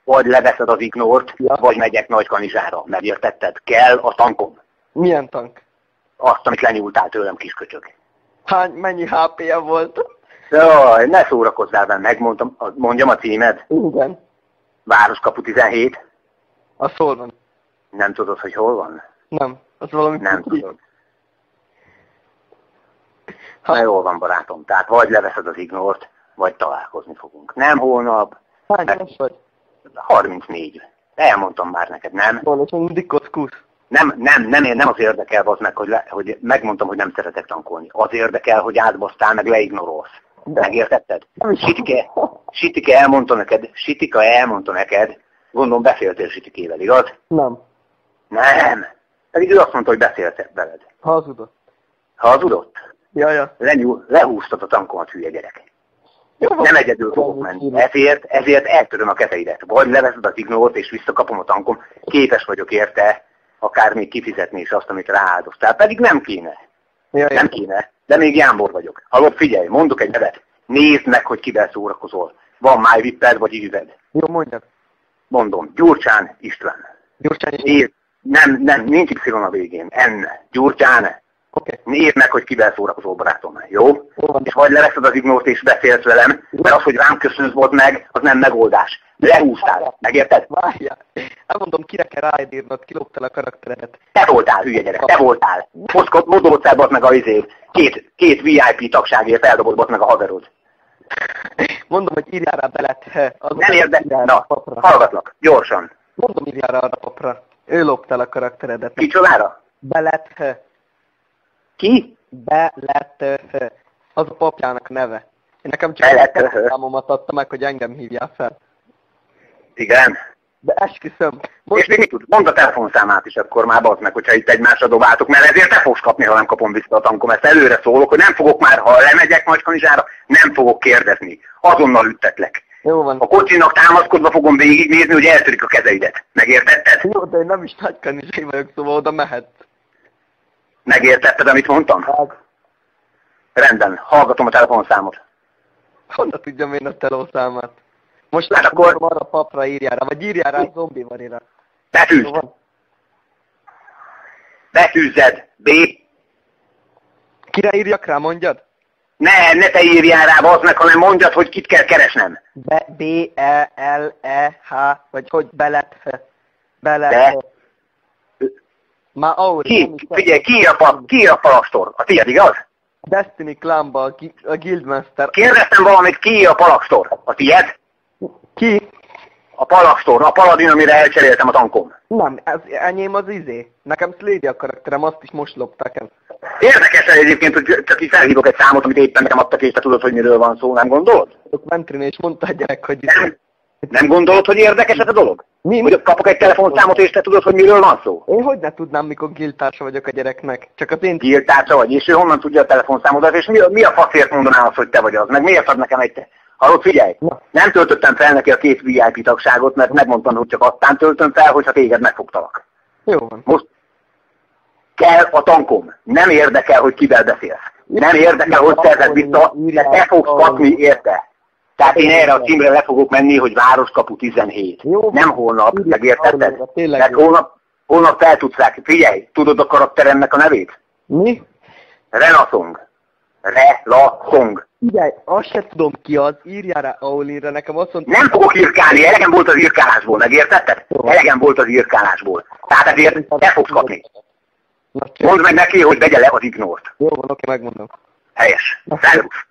vagy leveszed az ignort, Ja. vagy megyek Nagykanizsára. Megértetted? Kell a tankom. Milyen tank? Azt, amit lenyúltál tőlem, kisköcsög. Mennyi HP-je volt? Jaj, ne szórakozzál velem, mondjam a címed. Igen. Városkapu 17. Az hol van? Nem tudod, hogy hol van? Nem. Az valami Nem puci. tudod. Na jól van, barátom. Tehát vagy leveszed az ignort, vagy találkozni fogunk. Nem holnap. Hány éves vagy? 34. Elmondtam már neked, nem? Van, és mindig kockusz. Nem az érdekel, az meg, hogy megmondtam, hogy nem szeretek tankolni. Az érdekel, hogy átbasztál, meg leignorolsz. Megértetted? Sitike elmondta neked. Gondolom beszéltél Sitikével, igaz? Nem. Nem. Pedig ő azt mondta, hogy beszélt veled. Hazudott. Hazudott? Jaja. Lehúztad a tankomat, hülye gyerek. Jó, Nem egyedül fogok menni. Ezért eltöröm a kezeidet. Vagy leveszed az ignort és visszakapom a tankom. Képes vagyok érte akár még kifizetni is azt, amit rááldoztál. Pedig nem kéne. Jaja. Nem kéne. De még jámbor vagyok. Halló, figyelj, mondok egy nevet. Nézd meg, hogy kivel szórakozol. Van MyVipped vagy íved. Jó, mondjad. Mondom, Gyurcsán István. Gyurcsán István. Nem, nincs Y a végén. N. Gyurcsán. Oké. Nézd meg, hogy kivel szórakozol, barátom. Jó? Jó van. És vagy leveszed az ignort és beszélsz velem, mert az, hogy rám köszönsz volt meg, az nem megoldás. Lehúztál. Megérted? Várjál. Elmondom, kire kell ráírnod, kiloptál a karakteredet. Te voltál, hülye gyerek, te voltál. Most modoltál bot meg a két VIP tagságért eldobott meg a haverod. Mondom, hogy írjál rá belet. Nem érdekel. Na, hallgatlak, gyorsan. Mondom, írjál rá arra papra. Ő loptál a karakteredet. Kicsodára? Belet. Ki? Belet. Az a papjának neve. Én nekem csak a telefonszámomat adta meg, hogy engem hívjál fel. Igen. De esküszöm. És még mit tud? Mondd a telefonszámát is akkor már, bazd meg, hogyha itt egymásra dobáltok, mert ezért te fogsz kapni, ha nem kapom vissza a tankom. Ezt előre szólok, hogy nem fogok már, ha lemegyek Nagykanizsára, nem fogok kérdezni. Azonnal üttetlek. Jó van. A kocsinak támaszkodva fogom végignézni, hogy eltörik a kezeidet. Megértetted? Jó, de én nem is Nagykanizsai vagyok, szóval oda mehet. Megértetted, amit mondtam? Hát, Rendben, hallgatom a telefonszámot. honnan tudjam én a telefonszámát? Most Hát akkor akkor- arra papra írjál rá, vagy írjál rá a zombi varira. Betűzd! Betűzzed! B. Kire írjak rá, mondjad? Ne te írjál rá, bazd meg, hanem mondjad, hogy kit kell keresnem. B-E-L-E-H, vagy hogy belet. Belet. De? Már Auri. Figyelj, ki a palastor? A tiéd, igaz? Destiny Clanba, a Guildmaster. Kérdeztem valamit, ki a palastor? A tiéd? Ki? A palastor, a paladin, amire elcseréltem a tankom. Nem, ez enyém az izé. Nekem Slady a karakterem, azt is most lopták el. Érdekes egyébként, hogy csak így felhívok egy számot, amit éppen nekem adtak, és te tudod, hogy miről van szó, nem gondolod? Ventrin és mondta a gyerek, hogy... Nem gondolod, hogy érdekes ez a dolog? Mi? Hogy kapok egy telefonszámot, és te tudod, hogy miről van szó? Én hogy ne tudnám, mikor guildtársa vagyok a gyereknek? Csak az én... Guildtársa vagy, és ő honnan tudja a telefonszámodat, és mi a faszért mondaná azt, hogy te vagy az? Meg miért ad nekem egy... Hallod, figyelj! Na. Nem töltöttem fel neki a 2 VIP tagságot, mert megmondtam, hogy csak aztán töltöm fel, hogyha téged megfogtalak. Jó van. Most kell a tankom. Nem érdekel, hogy kivel beszélsz. Nem érdekel, hogy szerzed vissza, de te fogsz kapni érte. Tehát én erre a címre le fogok menni, hogy Városkapu 17. Jó. Nem holnap, megértetted? Tényleg Mert jó. holnap fel tudsz rá. Figyelj, tudod a karakteremnek a nevét? Mi? Relasong. Relasong. Figyelj, azt se tudom ki az, írjál rá Aulinra, nekem azt mondta... Nem fogok írkálni, elegem volt az írkálásból, megértetted? Jó. Elegem volt az írkálásból. Tehát ezért te fogsz kapni. Na, Mondd meg neki, hogy vegye le az ignort. Jó van, oké, megmondom. Helyes. Szervusz.